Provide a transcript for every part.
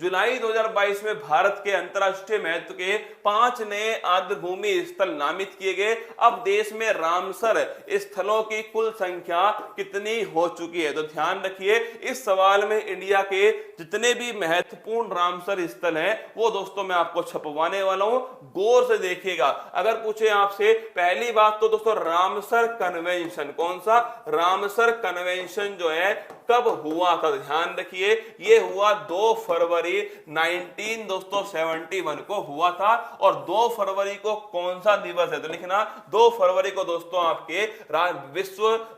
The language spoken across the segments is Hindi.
जुलाई 2022 में भारत के अंतर्राष्ट्रीय महत्व के 5 नए आर्द्रभूमि स्थल नामित किए गए। अब देश में रामसर स्थलों की कुल संख्या कितनी हो चुकी है? तो ध्यान रखिए, इस सवाल में इंडिया के जितने भी महत्वपूर्ण रामसर स्थल हैं वो दोस्तों मैं आपको छपवाने वाला हूं, गौर से देखिएगा। अगर पूछे आपसे, पहली बात तो दोस्तों रामसर कन्वेंशन, कौन सा? रामसर कन्वेंशन जो है कब हुआ था? ध्यान रखिए, ये हुआ 2 फरवरी 1971 को हुआ था। और 2 फरवरी को कौन सा दिवस है? तो लिखना 2 फरवरी को दोस्तों आपके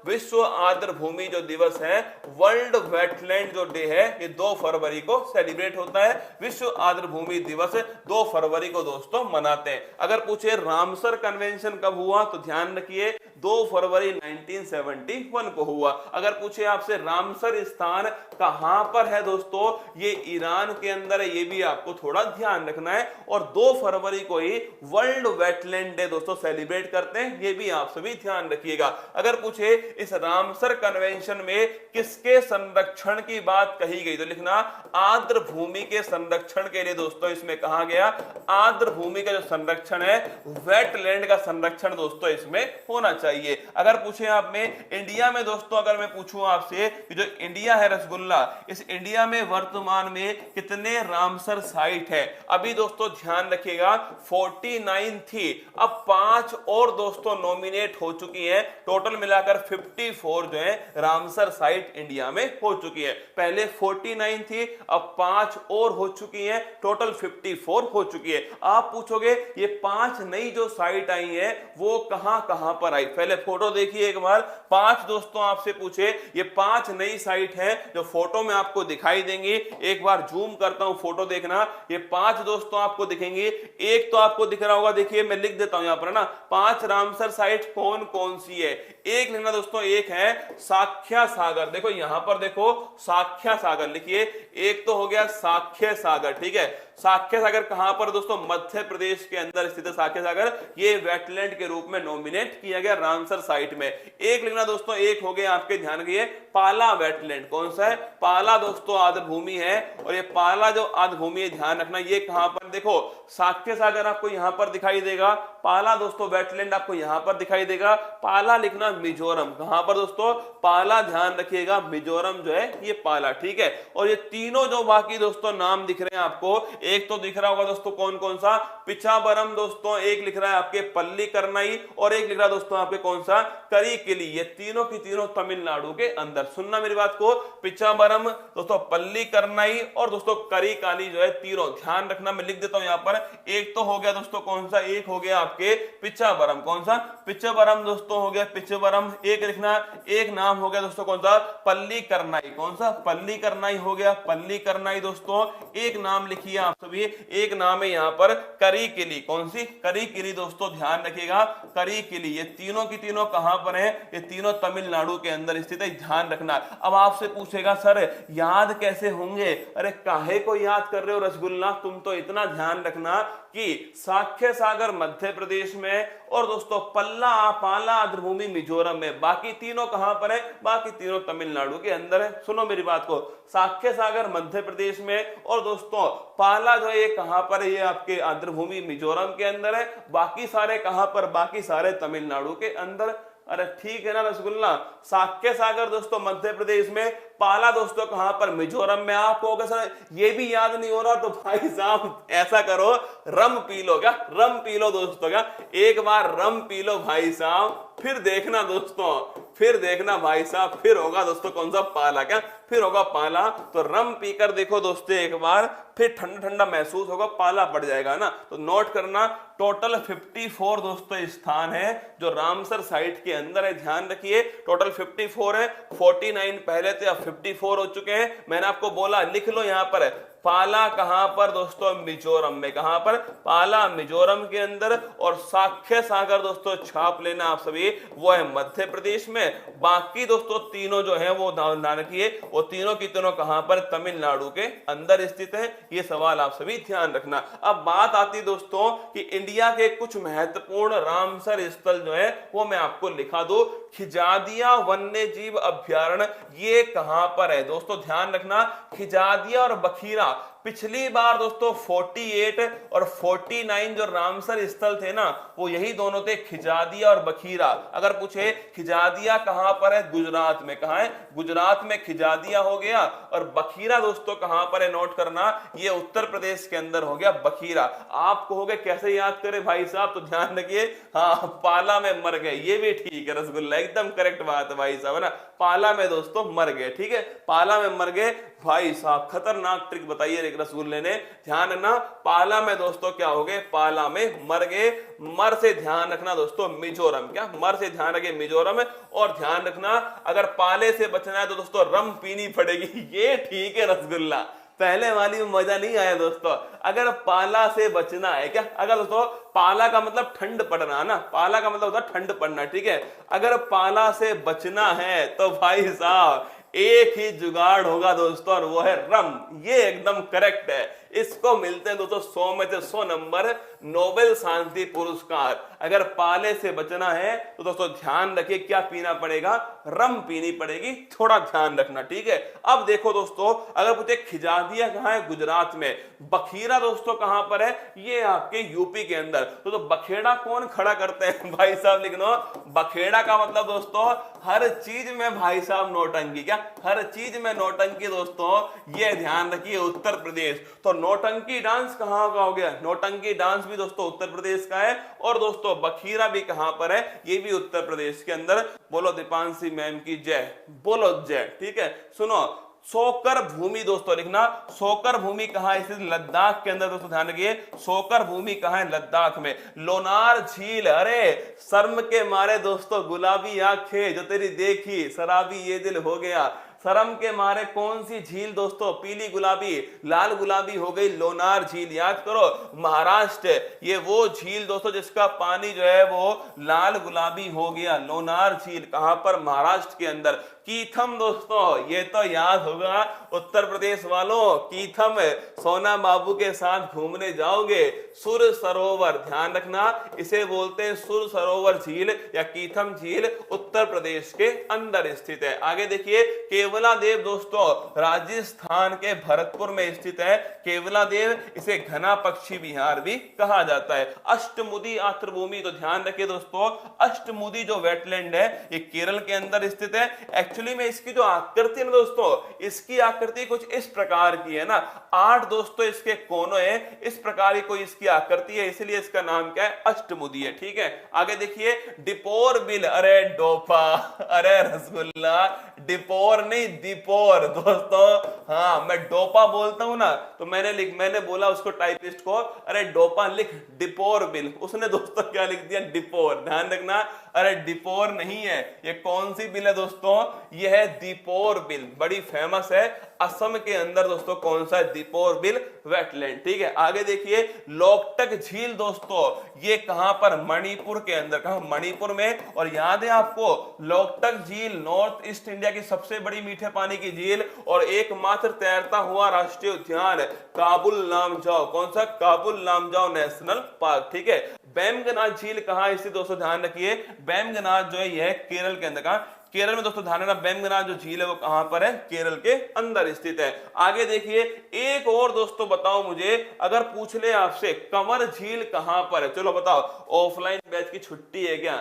विश्व आर्द्रभूमि जो दिवस है, वर्ल्ड वेटलैंड जो डे है, ये 2 फरवरी को सेलिब्रेट होता है। विश्व आर्द्रभूमि दिवस 2 फरवरी को दोस्तों मनाते हैं। अगर पूछे रामसर कन्वेंशन कब हुआ, तो ध्यान रखिए 2 फरवरी 1971 को हुआ। अगर पूछे आपसे रामसर स्थान कहां पर है दोस्तों, ये ईरान के अंदर है, ये भी आपको थोड़ा ध्यान रखना है। और 2 फरवरी को ही वर्ल्ड वेटलैंड डे दोस्तों सेलिब्रेट करते हैं, ये भी आप सभी ध्यान रखिएगा। अगर पूछे इस रामसर कन्वेंशन में किसके संरक्षण की बात कही गई, तो लिखना आर्द्र भूमि के संरक्षण के लिए दोस्तों इसमें कहा गया। आर्द्र भूमि का जो संरक्षण है, वेटलैंड का संरक्षण दोस्तों इसमें होना चाहिए। अगर पूछे आप में इंडिया में दोस्तों, अगर मैं पूछूं आपसे कि जो इंडिया है रसगुल्ला, इस इंडिया में वर्तमान में कितने रामसर साइट है? अभी दोस्तों ध्यान रखिएगा 49 थी, अब 5 और दोस्तों नॉमिनेट हो चुकी है। टोटल मिलाकर 54 जो है रामसर साइट इंडिया में हो चुकी है। पहले 49 थी, अब 5 और हो चुकी है, टोटल 54 हो चुकी है। आप पूछोगे ये 5 नई जो साइट आई है वो कहां कहां पर आई? पहले फोटो देखिए एक बार। 5 दोस्तों आपसे पूछे, ये 5 नई साइट है जो फोटो में आपको दिखाई देंगी। एक बार जूम करता हूं, फोटो देखना। ये 5 दोस्तों आपको दिखेंगी। एक तो आपको दिख रहा होगा, देखिए मैं लिख देता हूं यहां पर ना, 5 रामसर साइट कौन कौन सी है। एक लिखना दोस्तों, एक है साख्या सागर, देखो यहां पर देखो साख्या सागर लिखिए। एक तो हो गया साख्य सागर, ठीक है। साख्य सागर कहां पर दोस्तों? मध्य प्रदेश के अंदर स्थित है साख्य सागर। ये वेटलैंड के रूप में नॉमिनेट किया गया रामसर साइट में। एक लिखना दोस्तों, एक हो गया आपके ध्यान रखिए पाला वेटलैंड, कौन सा है? पाला दोस्तों आर्द्र भूमि है। और ये पाला जो आर्द्र भूमि है, ध्यान रखना ये कहां पर, देखो साख्य सागर आपको यहां पर दिखाई देगा, पाला दोस्तों वेटलैंड आपको यहां पर दिखाई देगा। पाला लिखना मिजोरम, कहां पर दोस्तों? पाला, ध्यान रखिएगा मिजोरम जो है ये पाला, ठीक है। और ये तीनों जो बाकी दोस्तों नाम दिख रहे हैं आपको, एक तो दिख रहा होगा दोस्तों कौन कौन सा? पिचाबरम दोस्तों, एक लिख रहा है आपके पल्लीकरनई, और एक लिख रहा है दोस्तों आपके कौन सा? करिकिली। ये तीनों की तीनों तमिलनाडु के अंदर। सुनना मेरी बात को, पिचाबरम दोस्तों, पल्लीकरनई और दोस्तों करिकाली जो है तीनों, ध्यान रखना मैं लिख देता हूं यहां पर। एक तो हो गया दोस्तों कौन सा? एक हो गया आपके पिचाबरम, कौन सा? पिचाबरम दोस्तों हो गया पिचाबरम। एक लिखना, एक नाम हो गया दोस्तों कौन सा? पल्लीकरनई, कौन सा? पल्लीकरनई हो गया, पल्लीकरनई दोस्तों। एक नाम लिखिए आप सभी, एक नाम है यहां पर करिकिली, कौन सी? करिकिली दोस्तों, ध्यान रखिएगा करिकिली। ये तीनों की तीनों कहां पर है? ये तीनों तमिलनाडु के अंदर स्थित है, ध्यान रखना। अब आपसे पूछेगा सर याद कैसे होंगे? अरे काहे को याद कर रहे हो रसगुल्ला, तुम तो इतना ध्यान रखना कि साख्य सागर मध्य प्रदेश में और दोस्तों पाला आर्द्रभूमि मिजोरम में। बाकी तीनों कहां पर है? बाकी तीनों तमिलनाडु के अंदर है। सुनो मेरी बात को, साख्य सागर मध्य प्रदेश में और दोस्तों पाला जो है ये कहां पर है? ये आपके आर्द्रभूमि मिजोरम के अंदर है। बाकी सारे कहां पर? बाकी सारे तमिलनाडु के अंदर। अरे ठीक है ना रसगुल्ला, साख्य सागर दोस्तों मध्य प्रदेश में, पाला दोस्तों कहां पर? मिजोरम में। आपको सर ये भी याद नहीं हो रहा तो भाई साहब ऐसा करो, रम पी लो, क्या रम पी लो दोस्तों, क्या एक बार रम पी लो भाई साहब, फिर देखना दोस्तों, फिर देखना भाई साहब, फिर होगा दोस्तों कौन सा? पाला, क्या फिर होगा पाला। तो रम पीकर देखो दोस्तों एक बार, फिर ठंडा ठंडा महसूस होगा, पाला पड़ जाएगा ना। तो नोट करना, टोटल 54 दोस्तों स्थान है जो रामसर साइट के अंदर है, ध्यान रखिए टोटल 54 है। 49 पहले थे, अब 54 हो चुके हैं। मैंने आपको बोला लिख लो यहां पर, पाला कहां पर दोस्तों? मिजोरम में। कहां पर? पाला मिजोरम के अंदर। और साख्य सागर दोस्तों छाप लेना आप सभी, वो है मध्य प्रदेश में। बाकी दोस्तों तीनों जो है वो ध्यान रखिए, वो तीनों की तीनों कहां पर? तमिलनाडु के अंदर स्थित है। ये सवाल आप सभी ध्यान रखना। अब बात आती दोस्तों कि इंडिया के कुछ महत्वपूर्ण रामसर स्थल जो है वो मैं आपको लिखा दूं। खिजादिया वन्य जीव अभ्यारण्य ये कहां पर है दोस्तों? ध्यान रखना, खिजादिया और बखीरा पिछली बार दोस्तों 48 और 49 जो रामसर स्थल थे ना, वो यही दोनों थे, खिजादिया और बखीरा। अगर पूछे खिजादिया कहां पर है, गुजरात में। कहां है? गुजरात में खिजादिया हो गया। और बखीरा दोस्तों कहां पर है, नोट करना, ये उत्तर प्रदेश के अंदर हो गया बखीरा। आप कहोगे कैसे याद करें भाई साहब, तो ध्यान रखिए, हाँ, पाला में मर गए, ये भी ठीक है रसगुल्ला, एकदम करेक्ट बात है भाई साहब, है ना, पाला में दोस्तों मर गए। ठीक है, पाला में मर गए भाई साहब, खतरनाक ट्रिक बताइए एक रसगुल्ले ने, ध्यान रखना, पाला में दोस्तों क्या हो गए, पाला में मर गए। मर से ध्यान रखना दोस्तों मिजोरम, क्या मर से ध्यान रखे मिजोरम। और ध्यान रखना अगर पाले से बचना है तो दोस्तों रम पीनी पड़ेगी, ये ठीक है रसगुल्ला, पहले वाली में मजा नहीं आया दोस्तों। अगर पाला से बचना है, क्या, अगर दोस्तों पाला का मतलब ठंड पड़ना ना, पाला का मतलब होता है ठंड पड़ना, ठीक है, अगर पाला से बचना है तो भाई साहब एक ही जुगाड़ होगा दोस्तों, और वो है रम। ये एकदम करेक्ट है, इसको मिलते हैं दोस्तों 100 में से 100 नंबर, नोबेल शांति पुरस्कार। अगर पाले से बचना है तो दोस्तों ध्यान रखिए क्या पीना पड़ेगा, रम पीनी पड़ेगी, थोड़ा ध्यान रखना, ठीक है। अब देखो दोस्तों, अगर पूछे खिजादिया कहां है, गुजरात में, बखीरा दोस्तों कहां पर है, ये आपके यूपी के अंदर। तो बखेड़ा कौन खड़ा करते हैं भाई साहब, लिख लो, बखेड़ा का मतलब दोस्तों हर चीज में भाई साहब नौटंकी, क्या हर चीज में नौटंकी दोस्तों, ये ध्यान रखिए उत्तर प्रदेश। तो नौटंकी डांस कहां का हो गया, नौटंकी डांस भी दोस्तों उत्तर प्रदेश का है। और दोस्तों बखीरा भी कहां पर है, ये भी उत्तर प्रदेश के अंदर। बोलो दीपांशी मैम की जय, बोलो जय, ठीक है। सुनो, सोकर भूमि दोस्तों लिखना, सोकर भूमि कहां है, लद्दाख के अंदर दोस्तों, ध्यान रखिए, सोकर भूमि कहां है, लद्दाख में। लोनार झील, अरे शर्म के मारे दोस्तों गुलाबी आंखें जो तेरी देखी शराबी ये दिल हो गया, शर्म के मारे कौन सी झील दोस्तों, पीली गुलाबी, लाल गुलाबी हो गई, लोनार झील, याद करो महाराष्ट्र, ये वो झील दोस्तों जिसका पानी जो है वो लाल गुलाबी हो गया, लोनार झील कहां पर, महाराष्ट्र के अंदर। कीथम दोस्तों, ये तो याद होगा उत्तर प्रदेश वालों, कीथम, सोना बाबू के साथ घूमने जाओगे, सुर सरोवर, ध्यान रखना इसे बोलते हैं सुर सरोवर झील या कीथम झील, उत्तर प्रदेश के अंदर स्थित है। आगे देखिए, केवला देव दोस्तों राजस्थान के भरतपुर में स्थित है, केवला देव, इसे घना पक्षी विहार भी कहा जाता है। अष्टमुदी आर्द्रभूमि, तो ध्यान रखिए दोस्तों, अष्टमुदी जो वेटलैंड है ये केरल के अंदर स्थित है। एक्चुअली में इसकी जो आकृति है ना दोस्तों, इसकी आकृति कुछ इस प्रकार की है ना, 8 दोस्तों इसके कोनों है, इस प्रकार की कोई इसकी आकृति है, इसलिए इसका नाम क्या है, अष्टमुदी है, ठीक है। आगे देखिए, डिपोर बिल, अरे डोपा, अरे रसगुल्ला, डिपोर नहीं दीपोर दोस्तों, हाँ मैं डोपा बोलता हूं ना, तो मैंने बोला उसको टाइपिस्ट को, अरे डोपा लिख, डिपोर बिल, उसने दोस्तों क्या लिख दिया, डिपोर, ध्यान रखना, अरे डिपोर नहीं है, ये कौन सी बिल है दोस्तों, ये है दीपोर बिल, बड़ी फेमस है, असम के अंदर दोस्तों कौन सा है, दीपोर बिल वेटलैंड, ठीक है। आगे देखिए, लोकटक झील दोस्तों, ये कहां पर, मणिपुर के अंदर, कहां, मणिपुर में। और याद है आपको, लोकटक झील नॉर्थ ईस्ट इंडिया की सबसे बड़ी मीठे पानी की झील और एकमात्र तैरता हुआ राष्ट्रीय उद्यान काबुल लामजाओ, कौन सा, काबुल लामजाओ नेशनल पार्क, ठीक है। बैमगनाथ झील कहां स्थित दोस्तों, ध्यान रखिए, बैमगनाथ जो है यह केरल के अंदर, कहां, केरल में दोस्तों, ध्यान रखना बैमगनाथ जो झील है वो कहां पर है, केरल के अंदर स्थित है। आगे देखिए, एक और दोस्तों बताओ मुझे, अगर पूछ ले आपसे कंवर झील कहां पर है, चलो बताओ, ऑफलाइन बैच की छुट्टी है क्या,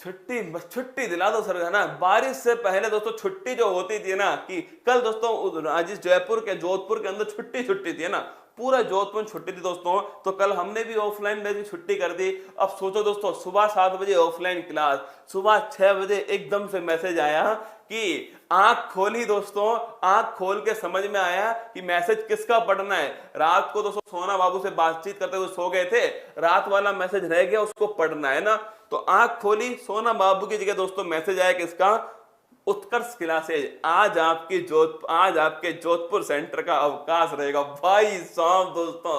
छुट्टी, बस छुट्टी दिला दो सर, है ना, बारिश से पहले दोस्तों छुट्टी जो होती थी ना, कि कल दोस्तों जोधपुर के अंदर छुट्टी थी ना, पूरा जोधपुर में छुट्टी थी दोस्तों, तो कल हमने भी ऑफलाइन बैच की छुट्टी कर दी। अब सोचो दोस्तों, सुबह 7 बजे ऑफलाइन क्लास, सुबह 6 बजे एकदम से मैसेज आया कि आंख खोली दोस्तों, आंख खोल के समझ में आया कि मैसेज किसका पढ़ना है। रात को दोस्तों सोना बाबू से बातचीत करते हुए सो गए थे, रात वाला मैसेज रह गया, उसको पढ़ना है ना, तो आंख खोली, सोना बाबू की जगह दोस्तों मैसेज आया किसका, उत्कर्ष क्लासेज, आज आपके जोधपुर सेंटर का अवकाश रहेगा। भाई साहब दोस्तों,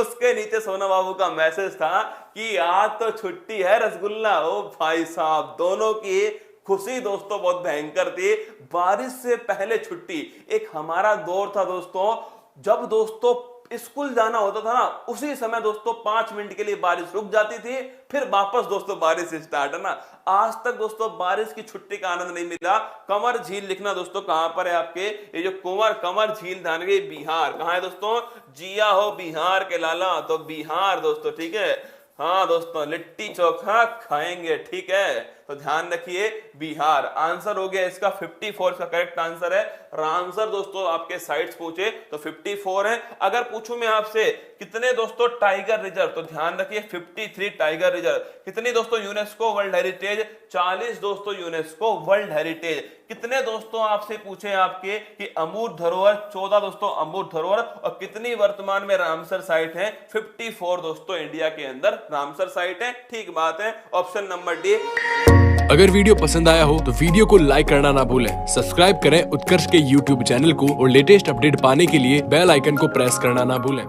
उसके नीचे सोना बाबू का मैसेज था कि आज तो छुट्टी है रसगुल्ला। ओ भाई साहब, दोनों की खुशी दोस्तों बहुत भयंकर थी, बारिश से पहले छुट्टी। एक हमारा दौर था दोस्तों, जब दोस्तों स्कूल जाना होता था ना, उसी समय दोस्तों 5 मिनट के लिए बारिश रुक जाती थी, फिर वापस दोस्तों बारिश स्टार्ट है ना। आज तक दोस्तों बारिश की छुट्टी का आनंद नहीं मिला। कंवर झील लिखना दोस्तों कहां पर है आपके, ये जो कंवर झील ध्यान रखिए, बिहार। कहां है दोस्तों, जिया हो बिहार के लाला, तो बिहार दोस्तों, ठीक है। हाँ दोस्तों, लिट्टी चोखा खाएंगे, ठीक है, तो ध्यान रखिए बिहार। आंसर हो गया इसका 54, का करेक्ट आंसर है। आंसर दोस्तों आपके साइट्स पूछे तो 54 है। अगर पूछूं मैं आपसे कितने दोस्तों टाइगर रिजर्व, तो ध्यान रखिए 53 टाइगर रिजर्व। कितनी दोस्तों यूनेस्को वर्ल्ड हेरिटेज, 40 दोस्तों यूनेस्को वर्ल्ड हेरिटेज। कितने दोस्तों आपसे पूछे आपके कि अमूर्त धरोहर, 14 दोस्तों अमूर्त धरोहर। और कितनी वर्तमान में रामसर साइट है, 54 दोस्तों इंडिया के अंदर रामसर साइट है। ठीक बात है, ऑप्शन नंबर डी। अगर वीडियो पसंद आया हो तो वीडियो को लाइक करना ना भूलें, सब्सक्राइब करें उत्कर्ष के YouTube चैनल को और लेटेस्ट अपडेट पाने के लिए बेल आइकन को प्रेस करना ना भूलें।